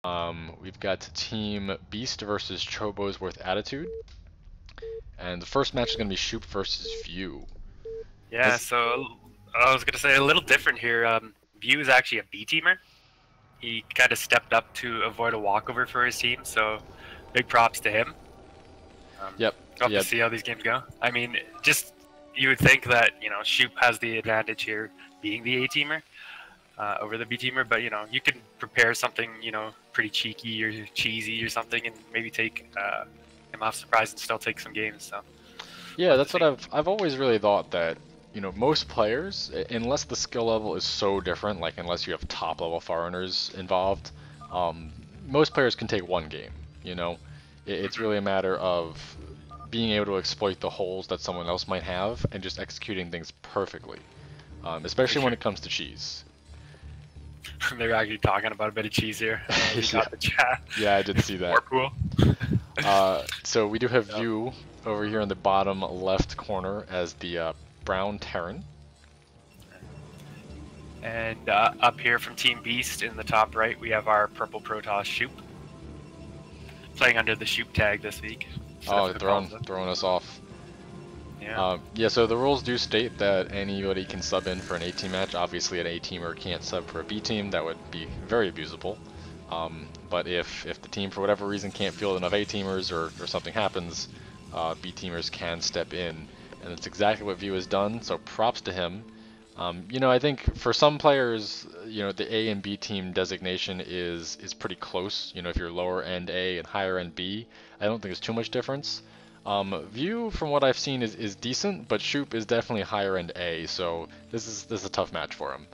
We've got Team Beast versus Chobo's Worth Attitude. And the first match is going to be Shoop versus View. Yeah, so I was going to say a little different here. View is actually a B-teamer. He kind of stepped up to avoid a walkover for his team, so big props to him. Yep. Hope to see how these games go. I mean, just you would think that, Shoop has the advantage here being the A-teamer over the B-teamer, but, you can prepare something, pretty cheeky or cheesy or something and maybe take him off surprise and still take some games. So yeah, that's what I've always really thought, that most players, unless the skill level is so different, like unless you have top level foreigners involved, most players can take one game. It's really a matter of being able to exploit the holes that someone else might have and just executing things perfectly, especially when it comes to cheese. They're actually talking about a bit of cheese here. Got the chat. Yeah, I did see that. Cool. So we do have View over here in the bottom left corner as the brown Terran. And up here from Team Beast in the top right, we have our purple Protoss Shoop. Playing under the Shoop tag this week. Oh, throwing us off. Yeah. Yeah, so the rules do state that anybody can sub in for an A-team match. Obviously, an A-teamer can't sub for a B-team. That would be very abusable. But if the team, for whatever reason, can't field enough A-teamers or something happens, B-teamers can step in. And that's exactly what View has done, so props to him. I think for some players, the A and B team designation is pretty close. If you're lower end A and higher end B, I don't think there's too much difference. View, from what I've seen, is decent, but Shoop is definitely higher end A, so this is a tough match for him.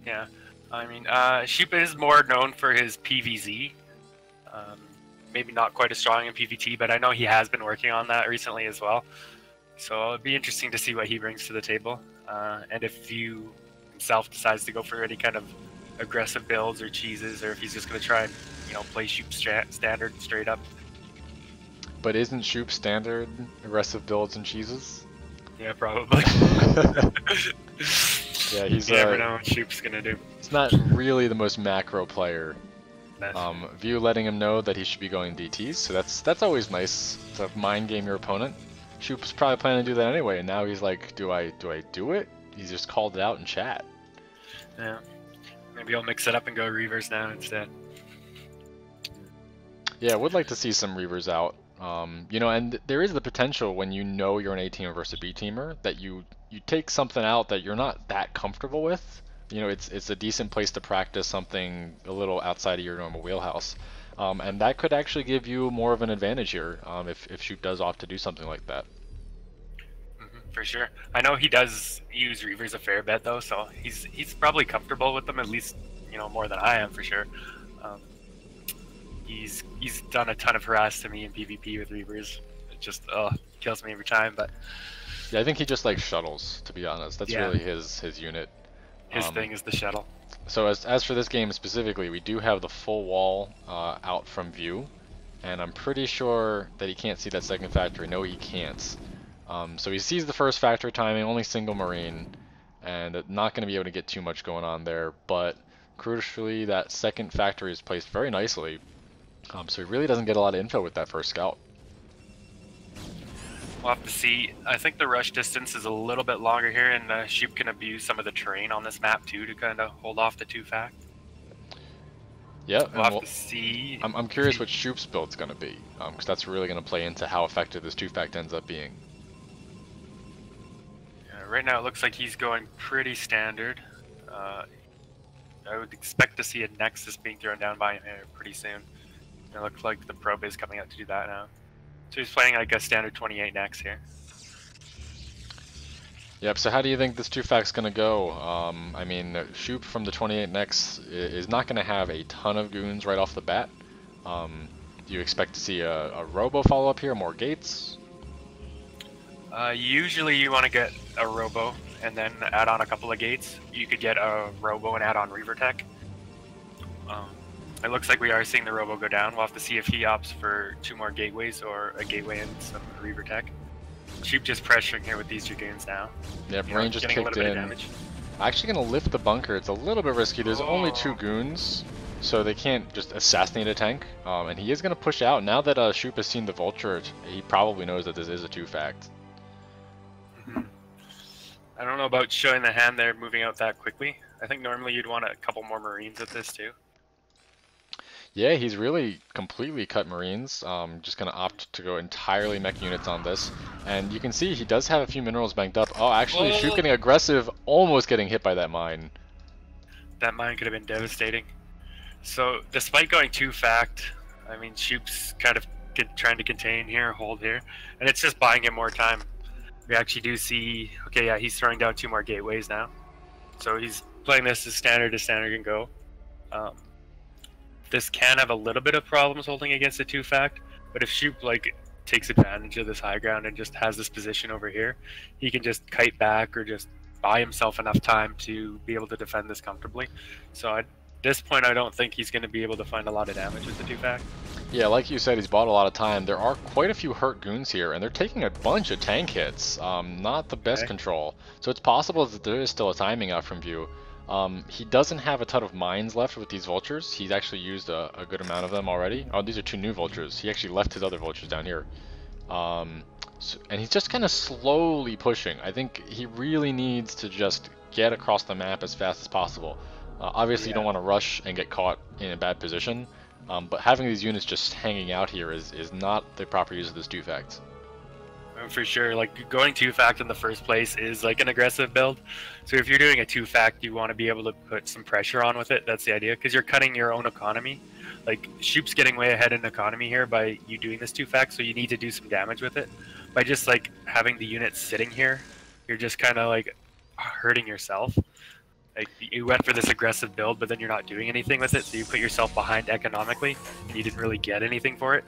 Yeah, I mean, Shoop is more known for his PVZ. Maybe not quite as strong in PVT, but I know he has been working on that recently as well. So it'll be interesting to see what he brings to the table. And if View himself decides to go for any kind of aggressive builds or cheeses, or if he's just going to try and, play Shoop standard straight up. But isn't Shoop standard aggressive builds and cheeses? Yeah, probably. Yeah, he's. You never know what Shoop's going to do. He's not really the most macro player. View letting him know that he should be going DTs, so that's always nice to mind game your opponent. Shoop's probably planning to do that anyway, and now he's like, do I do it? He's just called it out in chat. Yeah. Maybe I'll mix it up and go Reavers now instead. Yeah, I would like to see some Reavers out. And there is the potential when you're an A-teamer versus a B-teamer that you take something out that you're not that comfortable with. It's a decent place to practice something a little outside of your normal wheelhouse. And that could actually give you more of an advantage here if Shoop does opt to do something like that. For sure. I know he does use Reavers a fair bit though, so he's probably comfortable with them, at least more than I am for sure. He's done a ton of harass to me in PvP with Reavers. It just kills me every time. But yeah, I think he just likes shuttles, to be honest. That's really his unit. His thing is the shuttle. So as for this game specifically, we do have the full wall out from View, and I'm pretty sure that he can't see that second factory. No, he can't. So he sees the first factory timing, only single Marine, and not going to be able to get too much going on there, but crucially that second factory is placed very nicely, so he really doesn't get a lot of info with that first scout. We'll have to see. I think the rush distance is a little bit longer here, and Shoop can abuse some of the terrain on this map too to kind of hold off the 2-fact. Yeah, we'll have to see. I'm curious what Shoop's build's going to be, because that's really going to play into how effective this 2-fact ends up being. Right now it looks like he's going pretty standard. I would expect to see a Nexus being thrown down by him pretty soon. It looks like the probe is coming out to do that now. So he's playing like a standard 28 Nex here. Yep, so how do you think this 2-fact's going to go? I mean, Shoop from the 28 Nex is not going to have a ton of goons right off the bat. Do you expect to see a robo follow up here, more gates? Usually you want to get a robo and then add on a couple of gates. You could get a robo and add on Reaver Tech. It looks like we are seeing the robo go down. We'll have to see if he opts for 2 more gateways or a gateway and some Reaver Tech. Shoop just pressuring here with these Dragoons now. Yeah, Brain just kicked in. Actually going to lift the bunker. It's a little bit risky. There's only 2 goons, so they can't just assassinate a tank. And he is going to push out. Now that Shoop has seen the Vulture, he probably knows that this is a 2-fact. I don't know about showing the hand there, moving out that quickly. I think normally you'd want a couple more Marines at this too. Yeah, he's really completely cut Marines. Just going to opt to go entirely mech units on this. And you can see he does have a few minerals banked up. Oh, actually, Shoop getting aggressive, almost getting hit by that mine. That mine could have been devastating. So, despite going 2-fact, I mean, Shoop's kind of trying to contain here, hold here, and it's just buying him more time. We actually do see, okay, yeah, he's throwing down 2 more gateways now. So he's playing this as standard can go. This can have a little bit of problems holding against a 2-fact, but if Shoop like takes advantage of this high ground and just has this position over here, he can just kite back or just buy himself enough time to be able to defend this comfortably. So at this point, I don't think he's going to be able to find a lot of damage with the 2-fact. Yeah, like you said, he's bought a lot of time. There are quite a few hurt goons here, and they're taking a bunch of tank hits. Not the best control. So it's possible that there is still a timing out from view. He doesn't have a ton of mines left with these vultures. He's actually used a good amount of them already. Oh, these are 2 new vultures. He actually left his other vultures down here. And he's just kind of slowly pushing. I think he really needs to just get across the map as fast as possible. Obviously, you don't want to rush and get caught in a bad position. But having these units just hanging out here is not the proper use of this 2-fact. For sure, like going 2-fact in the first place is like an aggressive build. So if you're doing a 2-fact, you want to be able to put some pressure on with it. That's the idea, because you're cutting your own economy. Like Shoop's getting way ahead in economy here by you doing this 2-fact, so you need to do some damage with it. By just like having the units sitting here, you're just kind of like hurting yourself. Like you went for this aggressive build, but then you're not doing anything with it, so you put yourself behind economically, and you didn't really get anything for it.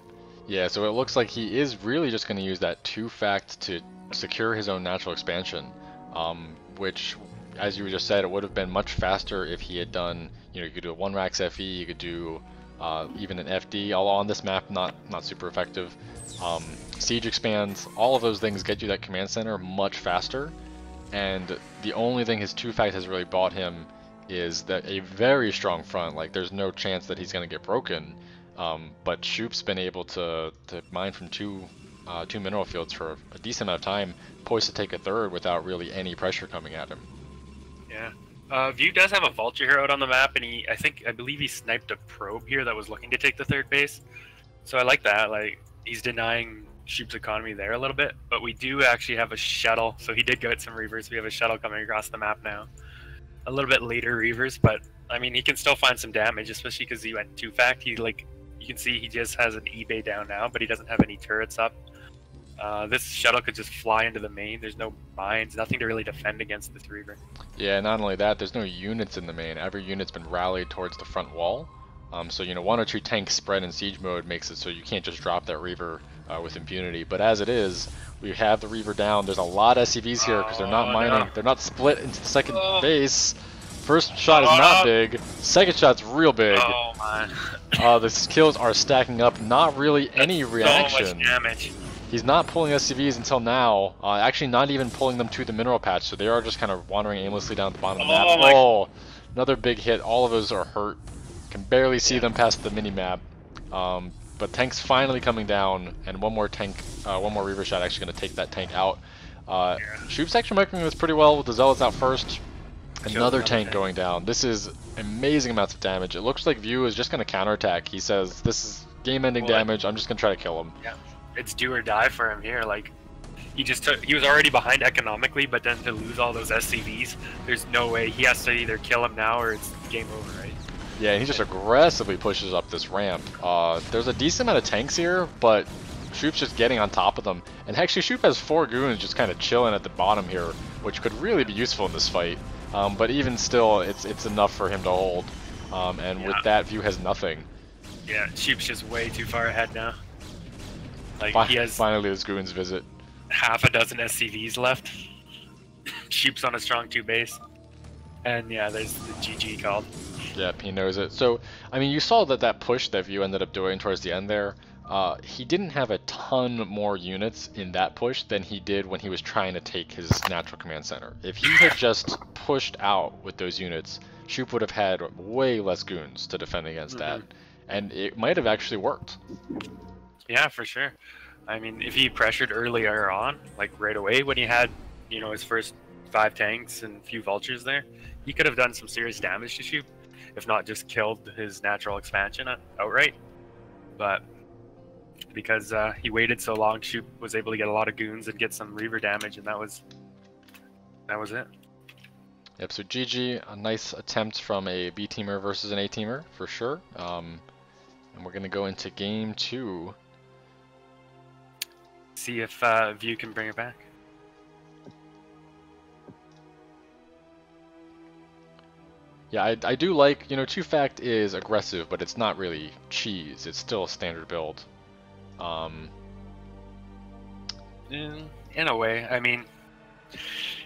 Yeah, so it looks like he is really just going to use that 2-fact to secure his own natural expansion, which, as you just said, it would have been much faster if he had done, you know, you could do a 1-rax FE, you could do even an FD, all on this map, not super effective. Siege expands, all of those things get you that command center much faster, and the only thing his 2-fact has really bought him is that a very strong front. Like, there's no chance that he's going to get broken. But Shoop's been able to mine from two mineral fields for a decent amount of time, poised to take a third without really any pressure coming at him. Yeah. View does have a vulture here out on the map, and I believe he sniped a probe here that was looking to take the 3rd base. So I like that. Like, he's denying Shoop's economy there a little bit, but we do actually have a shuttle. So he did get some reavers. We have a shuttle coming across the map now. A little bit later reavers, but I mean, he can still find some damage, especially because he went 2-fact. He like. You can see he just has an eBay down now, but he doesn't have any turrets up. This shuttle could just fly into the main. There's no mines, nothing to really defend against this Reaver. Yeah, not only that, there's no units in the main. Every unit's been rallied towards the front wall. So, you know, 1 or 2 tanks spread in siege mode makes it so you can't just drop that Reaver with impunity. But as it is, we have the Reaver down. There's a lot of SCVs here because they're not mining. No. They're not split into the second base. First shot is not big. Second shot's real big. Oh man. The kills are stacking up. Not really any reaction. So much damage. He's not pulling SCVs until now. Actually, not even pulling them to the mineral patch. So they are just kind of wandering aimlessly down the bottom of the map. Oh, another big hit. All of those are hurt. Can barely see them past the mini map. But tank's finally coming down, and one more Reaver shot actually going to take that tank out. Shoop's actually microing this pretty well with the Zealots out first. Another tank going down. This is amazing amounts of damage. It looks like View is just going to counterattack. He says, this is game-ending damage. I'm just going to try to kill him. Yeah, it's do or die for him here. Like, he was already behind economically, but then to lose all those SCVs, there's no way. He has to either kill him now or it's game over, right? Yeah, and he just aggressively pushes up this ramp. There's a decent amount of tanks here, but Shoop's just getting on top of them. And actually, Shoop has 4 goons just kind of chilling at the bottom here, which could really be useful in this fight. But even still, it's enough for him to hold. And with that, View has nothing. Yeah, Shoop's just way too far ahead now. Like, he has finally his goons visit. Half a dozen SCVs left. Shoop's on a strong 2 base. And yeah, there's the GG called. Yep, he knows it. So, I mean, you saw that push that View ended up doing towards the end there. he didn't have a ton more units in that push than he did when he was trying to take his natural command center. If he had just pushed out with those units, Shoop would have had way less goons to defend against that, and it might have actually worked. Yeah, for sure. I mean, if he pressured earlier on, like right away when he had, you know, his first 5 tanks and a few vultures there, he could have done some serious damage to Shoop, if not just killed his natural expansion outright. But because he waited so long, Shoop was able to get a lot of goons and get some Reaver damage, and that was it. Yep, so GG, a nice attempt from a B-teamer versus an A-teamer, for sure. And we're going to go into game 2. See if View can bring it back. Yeah, I do like, you know, 2-fact is aggressive, but it's not really cheese. It's still a standard build. In a way, I mean,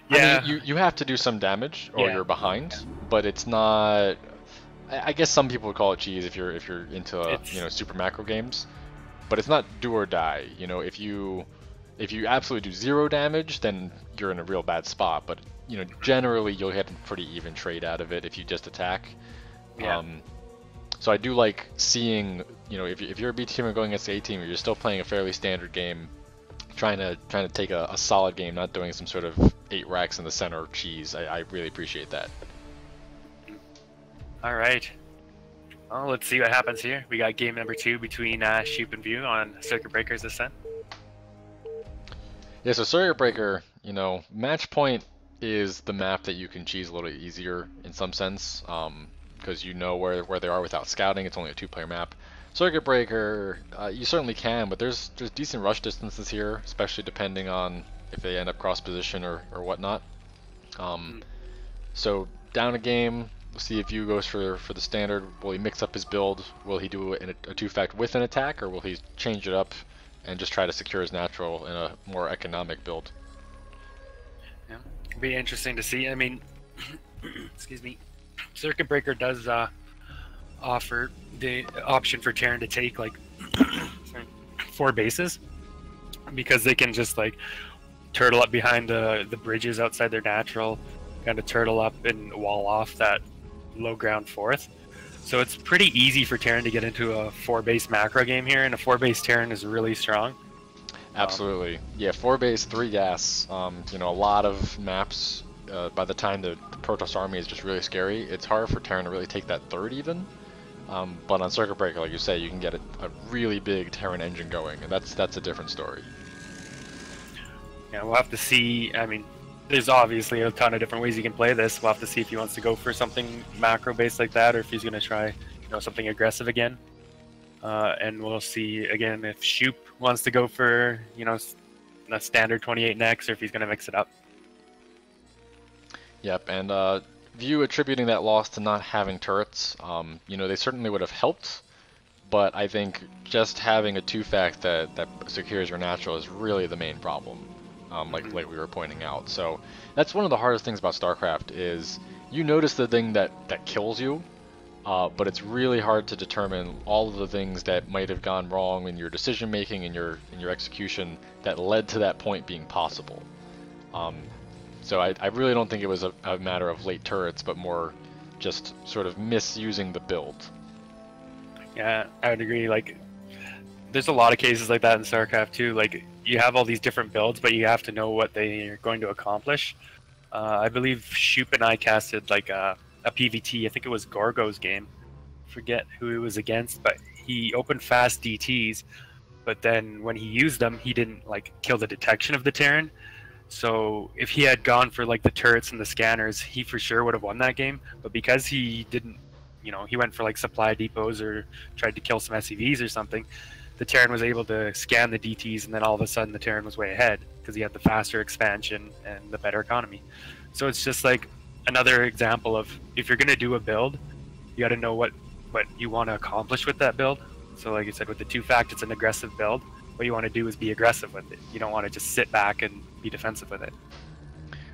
yeah. I mean, you have to do some damage or you're behind, but it's not. I guess some people would call it cheese if you're into you know, super macro games, but it's not do or die. You know, if you absolutely do 0 damage, then you're in a real bad spot. But you know, generally you'll get a pretty even trade out of it if you just attack. Yeah. So I do like seeing, you know, if you're a B teamer going against A teamer, you're still playing a fairly standard game, trying to take a solid game, not doing some sort of 8 racks in the center cheese. I really appreciate that. All right. Well, let's see what happens here. We got game number 2 between Shoop and View on Circuit Breaker's Ascent. Yeah, so Circuit Breaker, you know, Match Point is the map that you can cheese a little easier in some sense, because you know where they are without scouting. It's only a 2-player map. Circuit Breaker, you certainly can, but there's decent rush distances here, especially depending on if they end up cross position or whatnot. So down a game, we'll see if View goes for the standard. Will he mix up his build? Will he do a 2-fact with an attack, or will he change it up and just try to secure his natural in a more economic build? Yeah, it'll be interesting to see. I mean, excuse me, Circuit Breaker does offer the option for Terran to take like 4 bases, because they can just like turtle up behind the bridges outside their natural, kind of turtle up and wall off that low ground 4th. So it's pretty easy for Terran to get into a 4-base macro game here, and a 4-base Terran is really strong. Absolutely. Yeah, 4-base, 3 gas. You know, a lot of maps, by the time the Protoss army is just really scary, it's hard for Terran to really take that 3rd even. But on Circuit Breaker, like you say, you can get a really big Terran engine going, and that's a different story. Yeah, we'll have to see. I mean, there's obviously a ton of different ways you can play this. We'll have to see if he wants to go for something macro-based like that, or if he's going to try, you know, something aggressive again. And we'll see again if Shoop wants to go for, you know, a standard 28 next, or if he's going to mix it up. Yep, and View attributing that loss to not having turrets, you know, they certainly would have helped, but I think just having a 2-fact that secures your natural is really the main problem, like we were pointing out. So that's one of the hardest things about StarCraft is you notice the thing that kills you, but it's really hard to determine all of the things that might have gone wrong in your decision making and your execution that led to that point being possible. So I really don't think it was a matter of late turrets, but more just sort of misusing the build. Yeah, I would agree. Like, there's a lot of cases like that in StarCraft too. Like, you have all these different builds, but you have to know what they're going to accomplish. I believe Shoop and I casted like a PVT. I think it was Gorgo's game. Forget who he was against, but he opened fast DTs. But then when he used them, he didn't like kill the detection of the Terran. So if he had gone for like the turrets and the scanners, he for sure would have won that game. But because he didn't, you know, he went for like supply depots or tried to kill some SCVs or something, the Terran was able to scan the DTs, and then all of a sudden the Terran was way ahead because he had the faster expansion and the better economy. So it's just like another example of, if you're going to do a build, you got to know what you want to accomplish with that build. So like you said, with the 2-fact, it's an aggressive build. What you want to do is be aggressive with it. You don't want to just sit back and be defensive with it.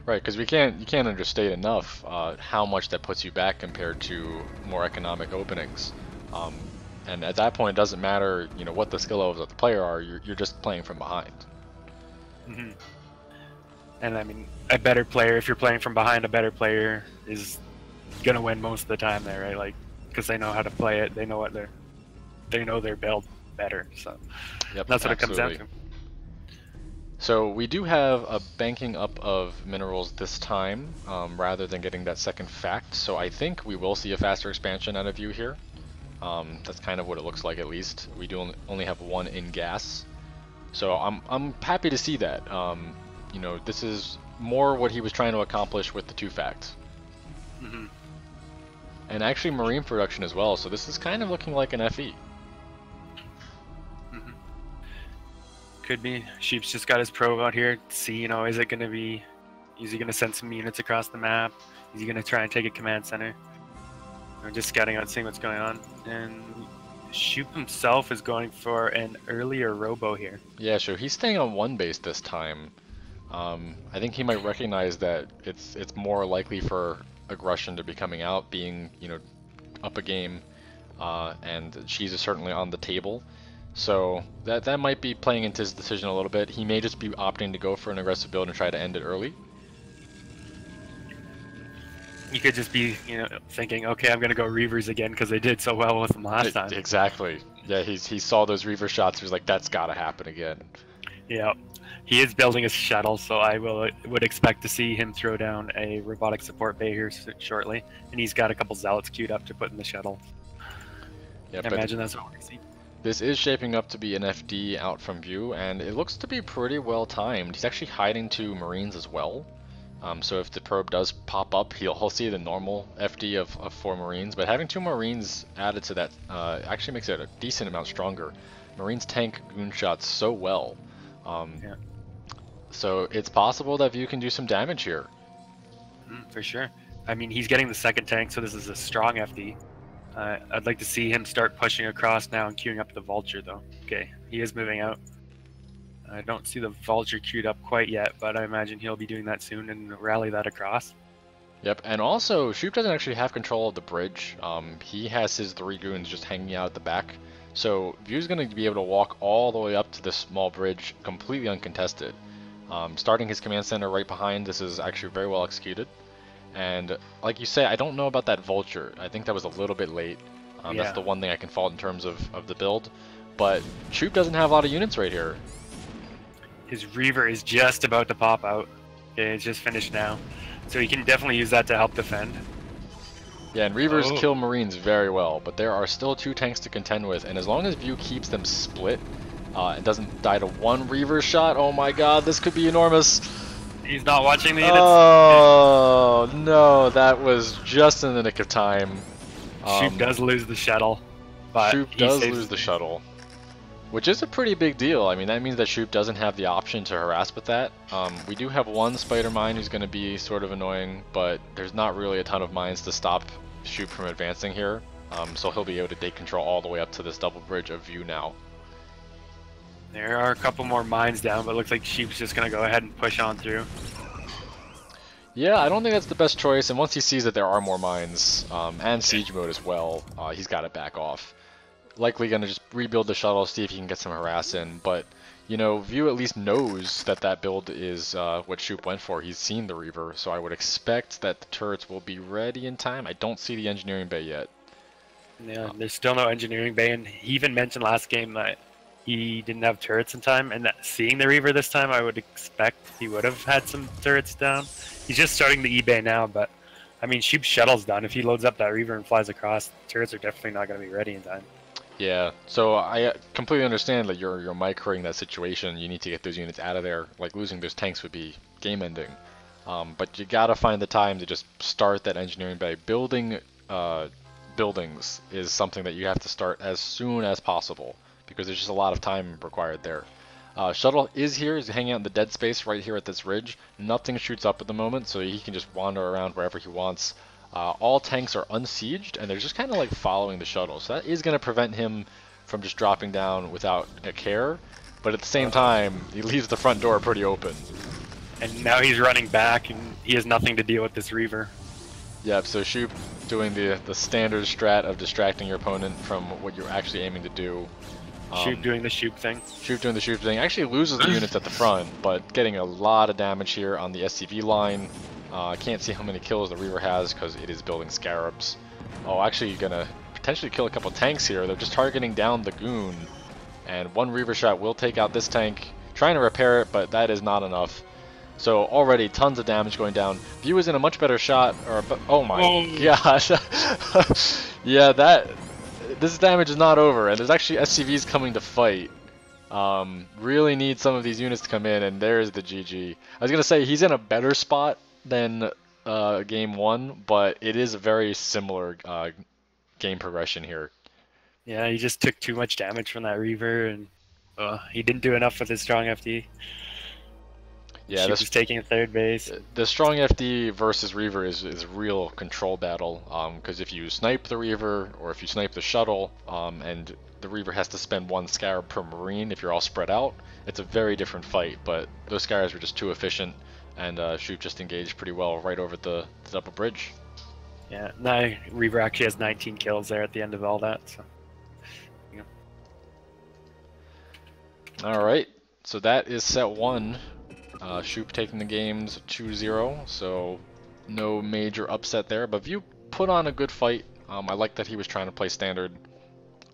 Right, because you can't understate enough how much that puts you back compared to more economic openings. And at that point, it doesn't matter, you know, what the skill levels of the player are. You're just playing from behind. Mm-hmm. And I mean, a better player, if you're playing from behind, a better player is gonna win most of the time there, right? Like, because they know how to play it, they know their build better. So Yep, that's what it comes down absolutely. to. So we do have a banking up of minerals this time, rather than getting that second fact. So I think we will see a faster expansion out of you here. That's kind of what it looks like, at least. We do only have one in gas, so I'm happy to see that. You know, this is more what he was trying to accomplish with the 2 facts. Mm-hmm. And actually marine production as well, so this is kind of looking like an FE. Mm-hmm. Could be. Sheep's just got his probe out here to see, you know, is he gonna send some units across the map? Is he gonna try and take a command center? Or just scouting out, seeing what's going on. And Shoop himself is going for an earlier robo here. Yeah, sure. He's staying on 1 base this time. I think he might recognize that it's more likely for aggression to be coming out, being, you know, up a game, and Cheese is certainly on the table. So that might be playing into his decision a little bit. He may just be opting to go for an aggressive build and try to end it early. He could just be, you know, thinking, okay, I'm gonna go Reavers again because they did so well with them last time. Exactly. Yeah, he saw those Reaver shots. He was like, that's gotta happen again. Yeah. He is building a shuttle, so I would expect to see him throw down a robotic support bay here shortly, and he's got a couple zealots queued up to put in the shuttle. Yeah, I imagine that's what we see. This is shaping up to be an FD out from view, and it looks to be pretty well timed. He's actually hiding 2 Marines as well, so if the probe does pop up, he'll see the normal FD of 4 Marines, but having 2 Marines added to that actually makes it a decent amount stronger. Marines tank goon shots so well. Yeah. So it's possible that View can do some damage here. For sure. I mean, he's getting the second tank, so this is a strong FD. I'd like to see him start pushing across now and queuing up the Vulture, though. Okay, he is moving out. I don't see the Vulture queued up quite yet, but I imagine he'll be doing that soon and rally that across. Yep, and also, Shoop doesn't actually have control of the bridge. He has his 3 goons just hanging out at the back. So View's going to be able to walk all the way up to this small bridge completely uncontested. Starting his command center right behind, this is actually very well executed. And like you say, I don't know about that Vulture. I think that was a little bit late. Yeah. That's the one thing I can fault in terms of the build. But Shoop doesn't have a lot of units right here. His Reaver is just about to pop out. Okay, it's just finished now. So he can definitely use that to help defend. Yeah, and Reavers kill Marines very well, but there are still 2 tanks to contend with, and as long as View keeps them split, and doesn't die to 1 Reaver shot, oh my god, this could be enormous. He's not watching the units. Oh no, that was just in the nick of time. Shoop does lose the shuttle, but Shoop does lose the shuttle, which is a pretty big deal. I mean, that means that Shoop doesn't have the option to harass with that. We do have 1 Spider Mine who's going to be sort of annoying, but there's not really a ton of mines to stop Shoop from advancing here. So he'll be able to take control all the way up to this double bridge of View now. There are a couple more mines down, but it looks like Sheep's just going to go ahead and push on through. Yeah, I don't think that's the best choice, and once he sees that there are more mines, and siege mode as well, he's got to back off. Likely going to just rebuild the shuttle, see if he can get some harass in, but, you know, View at least knows that that build is what Shoop went for. He's seen the Reaver, so I would expect that the turrets will be ready in time. I don't see the engineering bay yet. Yeah, there's still no engineering bay, and he even mentioned last game that he didn't have turrets in time, and that seeing the Reaver this time, I would expect he would have had some turrets down. He's just starting the E-bay now, but I mean, Shoop's shuttle's done. If he loads up that Reaver and flies across, turrets are definitely not going to be ready in time. Yeah, so I completely understand that you're microing that situation. You need to get those units out of there. Like, losing those tanks would be game-ending. But you gotta find the time to just start that engineering bay. Building buildings is something that you have to start as soon as possible, because there's just a lot of time required there. Shuttle is here, he's hanging out in the dead space right here at this ridge. Nothing shoots up at the moment, so he can just wander around wherever he wants. All tanks are unsieged, and they're just kind of like following the shuttle, so that is going to prevent him from just dropping down without a care, but at the same time, he leaves the front door pretty open. And now he's running back, and he has nothing to deal with this Reaver. Yep, so Shoop doing the standard strat of distracting your opponent from what you're actually aiming to do. Shoop doing the Shoop thing. Shoop doing the Shoop thing. Actually loses the units at the front, but getting a lot of damage here on the SCV line. I can't see how many kills the Reaver has because it is building Scarabs. Oh, actually gonna potentially kill a couple tanks here. They're just targeting down the Goon. And one Reaver shot will take out this tank. Trying to repair it, but that is not enough. So already tons of damage going down. View is in a much better shot. Oh my gosh. Yeah, this damage is not over, and there's actually SCVs coming to fight. Really need some of these units to come in, and there's the GG. I was gonna say he's in a better spot than game 1, but it is a very similar game progression here. Yeah, he just took too much damage from that Reaver, and he didn't do enough with his strong FD. Yeah, this is taking third base. The strong FD versus Reaver is a real control battle, because if you snipe the Reaver, or if you snipe the shuttle, and the Reaver has to spend 1 Scarab per Marine if you're all spread out, it's a very different fight, but those Scarabs were just too efficient, and Shoop just engaged pretty well right over the double bridge. Yeah, now Reaver actually has 19 kills there at the end of all that, so... Yeah. Alright, so that is set 1. Shoop taking the games 2-0, so no major upset there, but View put on a good fight. I like that he was trying to play standard.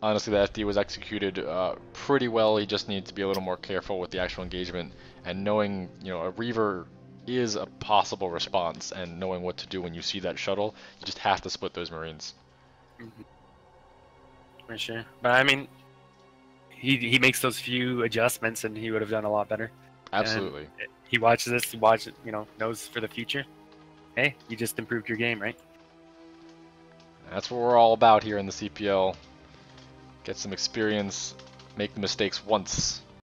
Honestly, the FD was executed pretty well. He just needed to be a little more careful with the actual engagement, and knowing, a Reaver is a possible response, and knowing what to do when you see that shuttle, you just have to split those Marines. For sure, but I mean, he makes those few adjustments, and he would have done a lot better. Absolutely. And he watches this, knows for the future. Hey, you just improved your game, right? That's what we're all about here in the CPL. Get some experience, make the mistakes once.